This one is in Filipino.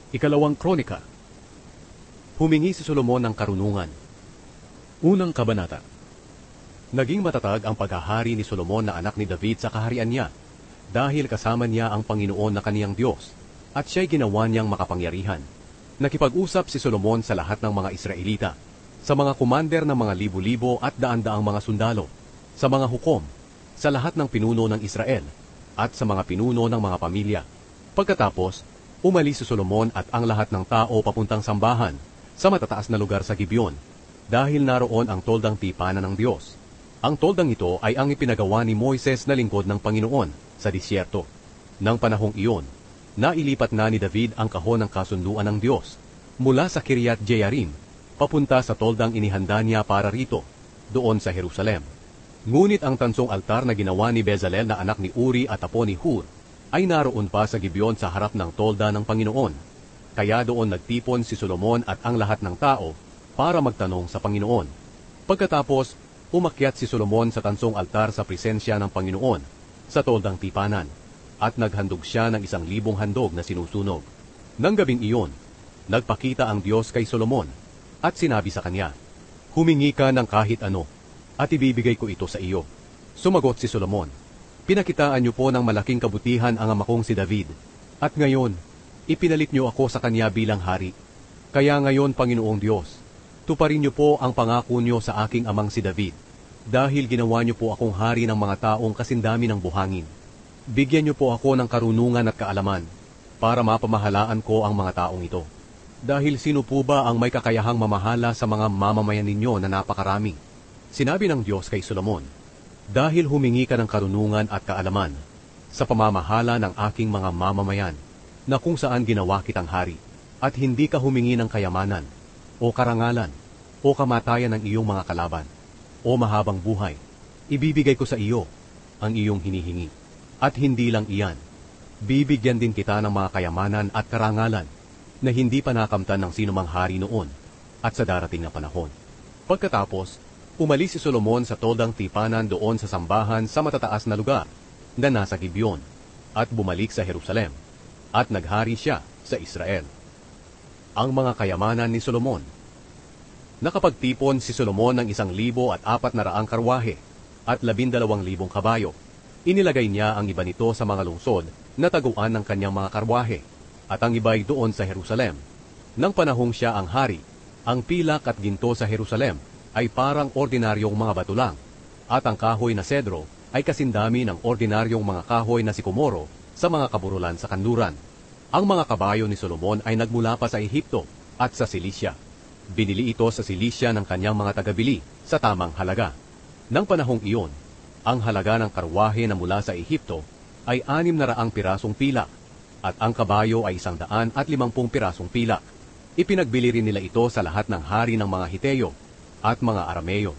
Ikalawang Kronika. Humingi si Solomon ng karunungan. Unang kabanata. Naging matatag ang paghahari ni Solomon na anak ni David sa kaharian niya, dahil kasama niya ang Panginoon na kaniyang Diyos, at siya'y ginawa niyang makapangyarihan. Nakipag-usap si Solomon sa lahat ng mga Israelita, sa mga kumander ng mga libo-libo at daan-daang mga sundalo, sa mga hukom, sa lahat ng pinuno ng Israel, at sa mga pinuno ng mga pamilya. Pagkatapos, umalis si Solomon at ang lahat ng tao papuntang sambahan sa matataas na lugar sa Gibeon, dahil naroon ang toldang tipanan ng Diyos. Ang toldang ito ay ang ipinagawa ni Moises na lingkod ng Panginoon sa disyerto. Nang panahong iyon, nailipat na ni David ang kahon ng kasunduan ng Diyos mula sa Kiryat Jearim papunta sa toldang inihanda niya para rito, doon sa Jerusalem. Ngunit ang tansong altar na ginawa ni Bezalel na anak ni Uri at apo ni Hur ay naroon pa sa Gibeon sa harap ng tolda ng Panginoon. Kaya doon nagtipon si Solomon at ang lahat ng tao para magtanong sa Panginoon. Pagkatapos, umakyat si Solomon sa tansong altar sa presensya ng Panginoon sa toldang tipanan, at naghandog siya ng 1,000 handog na sinusunog. Nang gabing iyon, nagpakita ang Diyos kay Solomon at sinabi sa kanya, "Humingi ka ng kahit ano, at ibibigay ko ito sa iyo." Sumagot si Solomon, "Pinakitaan niyo po ng malaking kabutihan ang ama kong si David, at ngayon, ipinalit niyo ako sa kanya bilang hari. Kaya ngayon, Panginoong Diyos, tuparin niyo po ang pangako niyo sa aking amang si David, dahil ginawa niyo po akong hari ng mga taong kasindami ng buhangin. Bigyan niyo po ako ng karunungan at kaalaman, para mapamahalaan ko ang mga taong ito. Dahil sino po ba ang may kakayahang mamahala sa mga mamamayan ninyo na napakarami?" Sinabi ng Diyos kay Solomon, "Dahil humingi ka ng karunungan at kaalaman sa pamamahala ng aking mga mamamayan, na kung saan ginawa kitang hari, at hindi ka humingi ng kayamanan, o karangalan, o kamatayan ng iyong mga kalaban, o mahabang buhay, ibibigay ko sa iyo ang iyong hinihingi. At hindi lang iyan, bibigyan din kita ng mga kayamanan at karangalan na hindi pa nakamtan ng sinumang hari noon at sa darating na panahon." Pagkatapos, umalis si Solomon sa toldang tipanan doon sa sambahan sa matataas na lugar na nasa Gibeon, at bumalik sa Jerusalem, at naghari siya sa Israel. Ang mga kayamanan ni Solomon. Nakapagtipon si Solomon ng 1,400 karwahe at 12,000 kabayo. Inilagay niya ang iba nito sa mga lungsod na taguan ng kanyang mga karwahe, at ang iba'y doon sa Jerusalem. Nang panahong siya ang hari, ang pilak at ginto sa Jerusalem ay parang ordinaryong mga bato lang, at ang kahoy na sedro ay kasindami ng ordinaryong mga kahoy na sikomoro sa mga kaburulan sa kanluran. Ang mga kabayo ni Solomon ay nagmula pa sa Ehipto at sa Silisya. Binili ito sa Silisya ng kanyang mga tagabili sa tamang halaga. Nang panahong iyon, ang halaga ng karwahe na mula sa Ehipto ay 600 pirasong pilak, at ang kabayo ay 150 pirasong pilak. Ipinagbili rin nila ito sa lahat ng hari ng mga Hiteo at mga Arameyo.